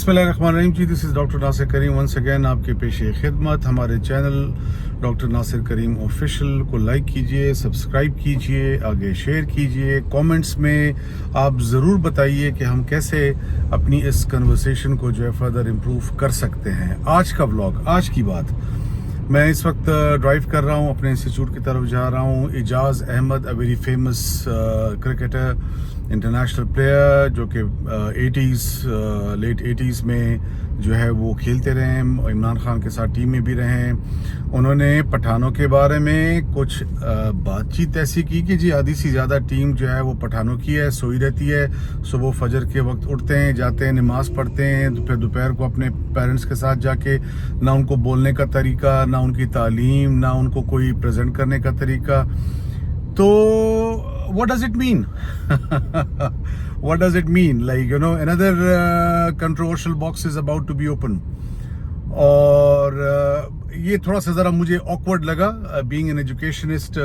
बिस्मिल्लाहिर्रहमानिर्रहीम जी, this is doctor Nasir Karim once again आपके पेशे खिदमत। हमारे channel doctor Nasir Karim official को लाइक कीजिए, सब्सक्राइब कीजिए, आगे शेयर कीजिए। कमेंट्स में आप ज़रूर बताइए कि हम कैसे अपनी इस कन्वर्सेशन को जो है फर्दर इम्प्रूव कर सकते हैं। आज का व्लॉग, आज की बात, मैं इस वक्त ड्राइव कर रहा हूँ, अपने इंस्टीट्यूट की तरफ जा रहा हूँ। Ijaz Ahmed, a very famous cricketer, international player, जो कि लेट 80s में जो है वो खेलते रहे हैं, इमरान खान के साथ टीम में भी रहे हैं। उन्होंने पठानों के बारे में कुछ बातचीत ऐसी की कि जी आधी से ज़्यादा टीम जो है वो पठानों की है, सोई रहती है। सुबह फजर के वक्त उठते हैं, जाते हैं, नमाज़ पढ़ते हैं, फिर दोपहर को अपने पेरेंट्स के साथ जाके ना उनको बोलने का तरीका, ना उनकी तालीम, ना उनको कोई प्रेजेंट करने का तरीका। तो what does it mean? What does it mean? Like, you know, another controversial box is about to be open. और ये थोड़ा सा ज़रा मुझे awkward लगा being an educationist,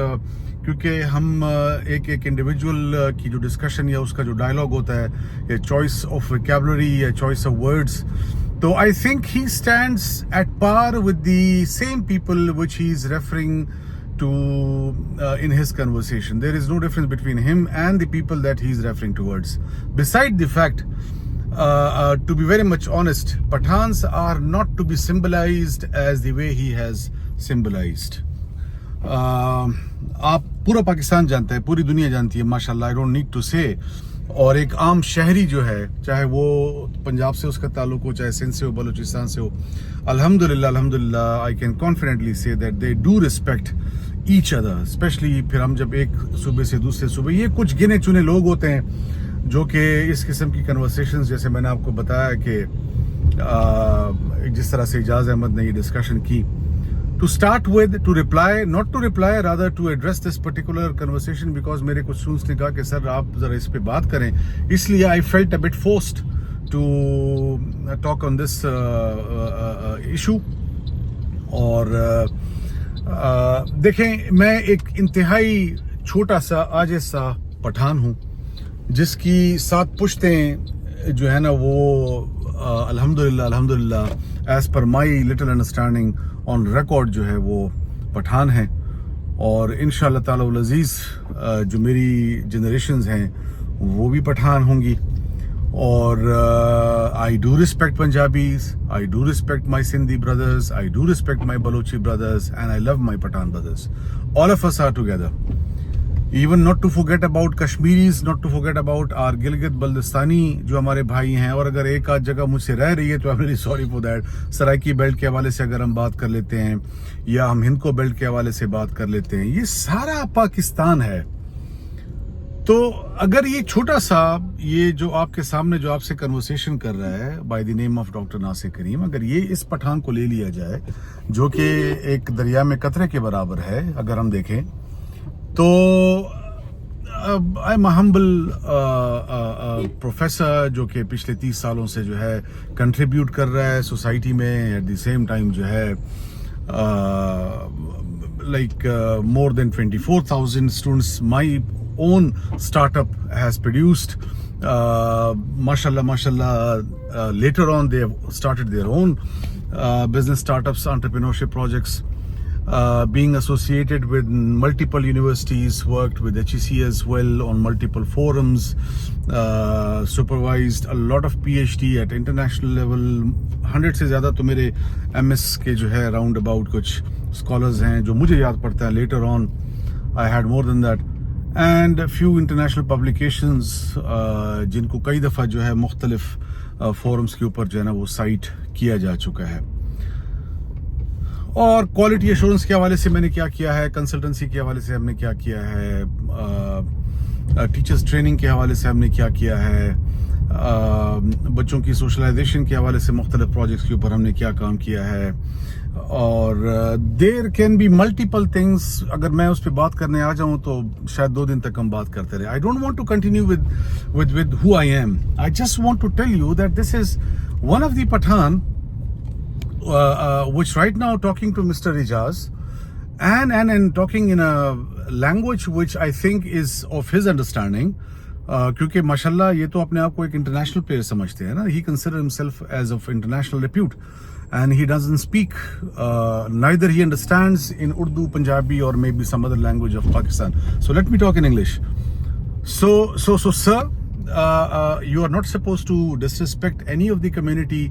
क्योंकि हम एक इंडिविजुअल की जो डिस्कशन या उसका जो डायलॉग होता है, या चॉइस ऑफ वोकैबुलरी या चॉइस ऑफ वर्ड्स, तो I think he stands at par with the same people which he is referring to in his conversation. There is no difference between him and the people that he is referring towards. Beside the fact, to be very much honest, Pathans are not to be symbolized as the way he has symbolized. आप पूरा पाकिस्तान जानता है, पूरी दुनिया जानती है, माशाल्लाह, I don't need to से। और एक आम शहरी जो है, चाहे वो पंजाब से उसका ताल्लुक हो, चाहे सिंध से हो, बलूचिस्तान से हो, अल्हम्दुलिल्लाह I can confidently say that they do respect each other. Specially फिर हम जब एक सूबे से दूसरे सूबे, ये कुछ गिने चुने लोग होते हैं जो कि इस किस्म की कन्वर्सेशंस, जैसे मैंने आपको बताया कि जिस तरह से इजाज़ अहमद ने ये डिस्कशन की, to start with, to reply, not to reply, rather to address this particular conversation, because मेरे कुछ स्टूडेंट्स ने कहा कि सर आप ज़रा इस पे बात करें, इसलिए I felt a bit forced to talk on this issue. और देखें, मैं एक इंतहाई छोटा सा आजिज़ सा पठान हूँ, जिसकी 7 पुश्तें जो है ना वो अल्हम्दुलिल्लाह as per my little understanding on record जो है वो पठान है। और इंशाअल्लाह ताला वल अज़ीज़ जो मेरी जनरेशन्स हैं वो भी पठान होंगी। और I do respect Punjabis, I do respect my Sindhi brothers, I do respect my Balochi brothers, and I love my Pathan brothers. All of us are together. Even not to forget about Kashmiris, not to forget about our Gilgit Baltistani जो हमारे भाई हैं। और अगर एक आध जगह मुझसे रह रही है तो I am really sorry for that. Saraiki belt के हवाले से अगर हम बात कर लेते हैं, या हम हिंदको बेल्ट के हवाले से बात कर लेते हैं, ये सारा पाकिस्तान है। तो अगर ये छोटा सा, ये जो आपके सामने जो आपसे कन्वर्सेशन कर रहा है by the name of doctor Nasir Karim, अगर ये इस पठान को ले लिया जाए जो कि एक दरिया में कतरे के बराबर है, अगर हम देखें तो आई एम हम्बल प्रोफेसर जो कि पिछले 30 सालों से जो है कंट्रीब्यूट कर रहा है सोसाइटी में। एट द सेम टाइम जो है like more than 24,000 students my own startup has produced. Mashallah, later on they have started their own business startups, entrepreneurship projects. Being associated with multiple universities, worked with HEC as well on multiple forums, supervised a lot of PhD at international level. 100 से ज़्यादा तो मेरे MS के जो है round about कुछ scholars हैं जो मुझे याद पड़ता है। Later on I had more than that, and few international publications जिनको कई दफ़ा जो है मुख्तलिफ फोरम्स के ऊपर जो है ना वो साइट किया जा चुका है। और क्वालिटी एश्योरेंस के हवाले से मैंने क्या किया है, कंसल्टेंसी के हवाले से हमने क्या किया है, टीचर्स ट्रेनिंग के हवाले से हमने क्या किया है, बच्चों की सोशलाइजेशन के हवाले से मुख्तलिफ प्रोजेक्ट्स के ऊपर हमने क्या काम किया है। और there can be multiple things. अगर मैं उस पर बात करने आ जाऊं तो शायद 2 दिन तक हम बात करते रहे। I don't want to continue with who I am. I just want to tell you that this is one of the Pathan which right now talking to Mr. Ijaz and talking in a language which I think is of his understanding, क्योंकि माशाल्लाह ये तो अपने आप को एक international player समझते हैं ना. He consider himself as of international repute and he doesn't speak, neither he understands in Urdu, Punjabi or maybe some other language of Pakistan. So let me talk in English. So sir, you are not supposed to disrespect any of the community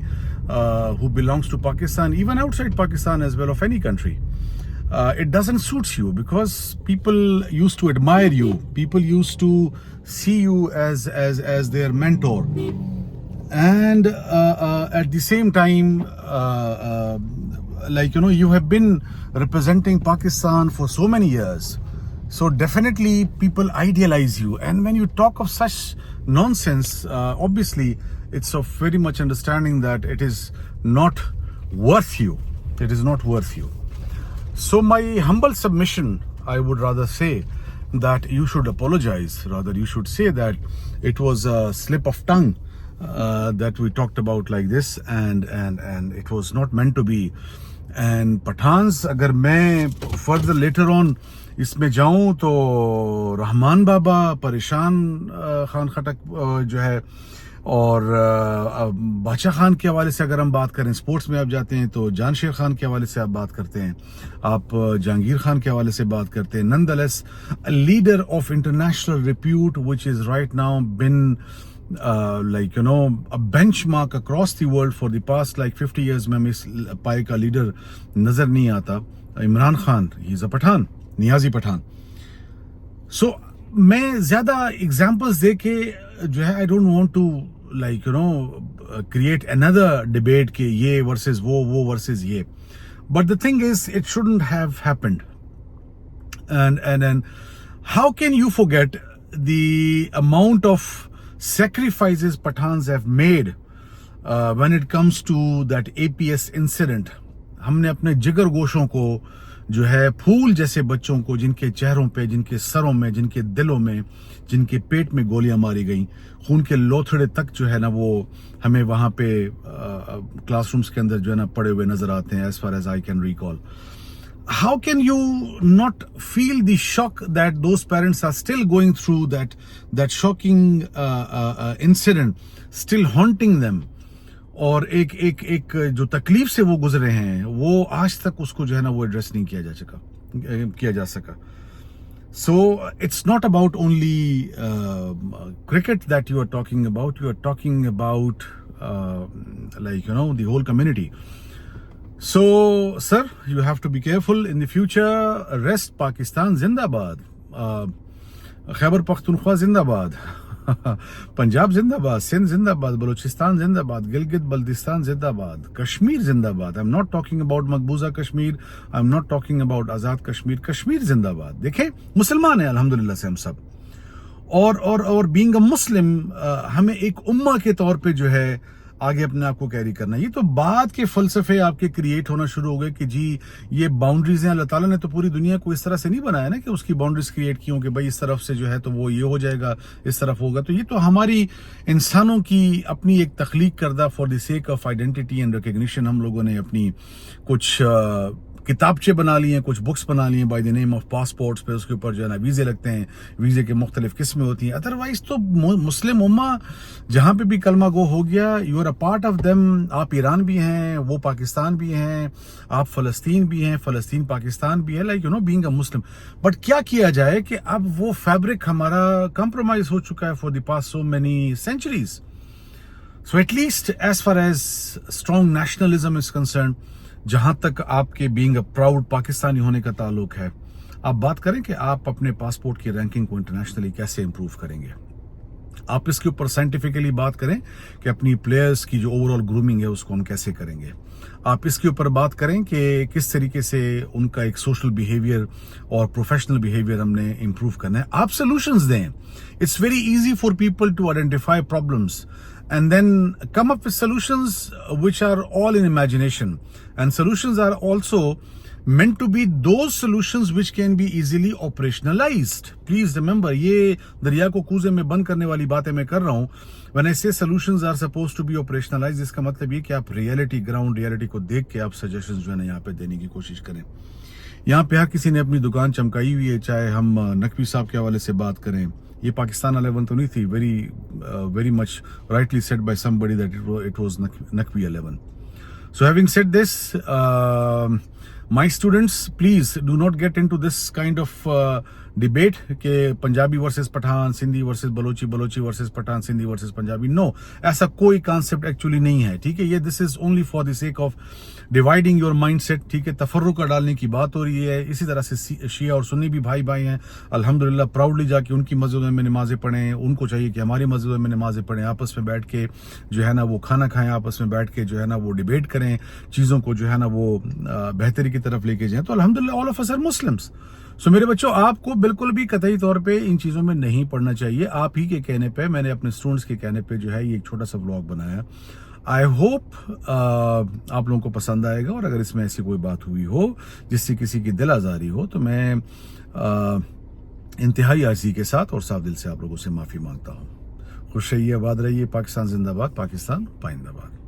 who belongs to Pakistan, even outside Pakistan as well, of any country. It doesn't suit you because people used to admire you. People used to see you as their mentor. And at the same time, like you have been representing Pakistan for so many years, so definitely people idealize you. And when you talk of such nonsense, obviously it's of very much understanding that it is not worth you. It is not worth you. So my humble submission, I would rather say that you should apologize. Rather, you should say that it was a slip of tongue. That we talked about like this, and it was not meant to be. And Pathans, अगर मैं further later on इसमें जाऊं तो रहमान बाबा, परेशान खान खटक जो है, और बादशाह खान के हवाले से अगर हम बात करें, स्पोर्ट्स में आप जाते हैं तो जानशेर खान के हवाले से आप बात करते हैं, आप जहांगीर खान के हवाले से बात करते हैं. Nonetheless, a leader of international repute which is right now been like a benchmark across the world for the past like 50 years में हमें इस पाए का लीडर नजर नहीं आता. Imran Khan, he is a Pathan, Niazi Pathan. So मैं ज्यादा एग्जांपल्स दे के जो है, I don't want to like create another debate के ये वर्सेस वो वर्सेस ये. But the thing is it shouldn't have happened. And how can you forget the amount of sacrifices Pathans have made when it comes to that APS incident. हमने अपने जिगर गोशों को जो है, फूल जैसे बच्चों को, जिनके चेहरों पे, जिनके सरों में, जिनके दिलों में, जिनके पेट में गोलियां मारी गई, खून के लोथड़े तक जो है ना, वो हमें वहां पे क्लासरूम्स के अंदर जो है ना पड़े हुए नजर आते हैं, as far as I can recall. How can you not feel the shock that those parents are still going through that shocking incident, still haunting them, और एक जो तकलीफ से वो गुजरे हैं, वो आज तक उसको जो है ना वो एड्रेस नहीं किया जा सका. So it's not about only cricket that you are talking about. You are talking about like the whole community. So, sir, you have to be careful in the future. Rest Pakistan Zindabad. Khyber Pakhtunkhwa Zindabad. Punjab Zindabad. Sindh Zindabad. Balochistan Zindabad. Gilgit Baltistan Zindabad. Kashmir Zindabad. I'm not talking about Maqbooza Kashmir. I'm not talking about Azad Kashmir. Kashmir Zindabad. देखें, मुसलमान हैं अल्हम्दुलिल्लाह से हम सब. और being a Muslim, हमें एक उम्मा के तौर पे जो है आगे अपने आप को कैरी करना. ये तो बाद के फलसफे आपके क्रिएट होना शुरू हो गए कि जी ये बाउंड्रीज हैं. अल्लाह ताला ने तो पूरी दुनिया को इस तरह से नहीं बनाया ना कि उसकी बाउंड्रीज क्रिएट की हो कि भाई इस तरफ से जो है तो वो ये हो जाएगा, इस तरफ होगा. तो ये तो हमारी इंसानों की अपनी एक तख्लीक करदा for the sake of identity and recognition, हम लोगों ने अपनी कुछ किताबचे बना लिए हैं, कुछ बुक्स बना लिए bye the name of passports पे. उसके ऊपर जो है ना वीजे लगते हैं, वीजे के मुख्तलिफ किस्में होती हैं. अदरवाइज तो मुस्लिम उम्मा जहां पे भी कलमा गो हो गया, you are a part of them. आप ईरान भी हैं, वो पाकिस्तान भी हैं, आप फलस्तीन भी हैं, फलस्तीन पाकिस्तान भी है, like being a Muslim. But क्या किया जाए कि अब वो फैब्रिक हमारा कंप्रोमाइज हो चुका है for the past so many centuries. So at least as far as strong nationalism is concern, जहां तक आपके बीइंग अ प्राउड पाकिस्तानी होने का ताल्लुक है, आप बात करें कि आप अपने पासपोर्ट की रैंकिंग को इंटरनेशनली कैसे इंप्रूव करेंगे. आप इसके ऊपर साइंटिफिकली बात करें कि अपनी प्लेयर्स की जो ओवरऑल ग्रूमिंग है उसको हम कैसे करेंगे. आप इसके ऊपर बात करें कि किस तरीके से उनका एक सोशल बिहेवियर और प्रोफेशनल बिहेवियर हमने इंप्रूव करना है. आप सोल्यूशंस दें. It's very easy for people to identify problems and then come up with solutions which are all in imagination, and solutions are also meant to be those solutions which can be easily operationalized. Please remember, ये दरिया को कूजे में बंद करने वाली बातें मैं कर रहा हूँ. When I say solutions are supposed to be operationalized, इसका मतलब ये कि आप रियलिटी, ग्राउंड रियलिटी को देख के आप सजेशंस जो है ना यहाँ पे देने की कोशिश करें. यहाँ पे हर किसी ने अपनी दुकान चमकाई हुई है, चाहे हम नकवी साहब के हवाले से बात करें, ये पाकिस्तान 11 तो नहीं थी, very much rightly said by somebody that it was Naqvi 11. So having said this, my students, please do not get into this kind of debate कि Punjabi versus Pathan, Sindhi versus Balochi, Balochi versus Pathan, Sindhi versus Punjabi. No, ऐसा कोई कॉन्सेप्ट एक्चुअली नहीं है. ठीक है, ये this is only for the sake of dividing your mindset. ठीक है, तफर्रुका डालने की बात हो रही है. इसी तरह से शिया और सुन्नी भी भाई भाई हैं. अल्हम्दुलिल्लाह प्राउडली जाके उनकी मस्जिदों में नमाजें पढ़ें. उनको चाहिए कि हमारी मस्जिदों में नमाजें पढ़ें. आपस में बैठ के जो है ना वो खाना खाएं, आपस में बैठ के जो है ना वो डिबेट करें, चीज़ों को जो है ना वो बेहतरी की तरफ लेके जाएं. तो अल्हम्दुलिल्लाह all of us are Muslims. So मेरे बच्चों, आपको बिल्कुल भी कतई तौर पे इन चीज़ों में नहीं पढ़ना चाहिए. आप ही के कहने पे, मैंने अपने स्टूडेंट्स के कहने पे जो है ये एक छोटा सा व्लॉग बनाया. आई होप आप लोगों को पसंद आएगा, और अगर इसमें ऐसी कोई बात हुई हो जिससे किसी की दिल आज़ारी हो तो मैं इंतहाई आज़ी के साथ और साफ दिल से आप लोगों से माफ़ी मांगता हूँ. खुश रहिए, आबाद रहिए. पाकिस्तान जिंदाबाद, पाकिस्तान पाइंदाबाद.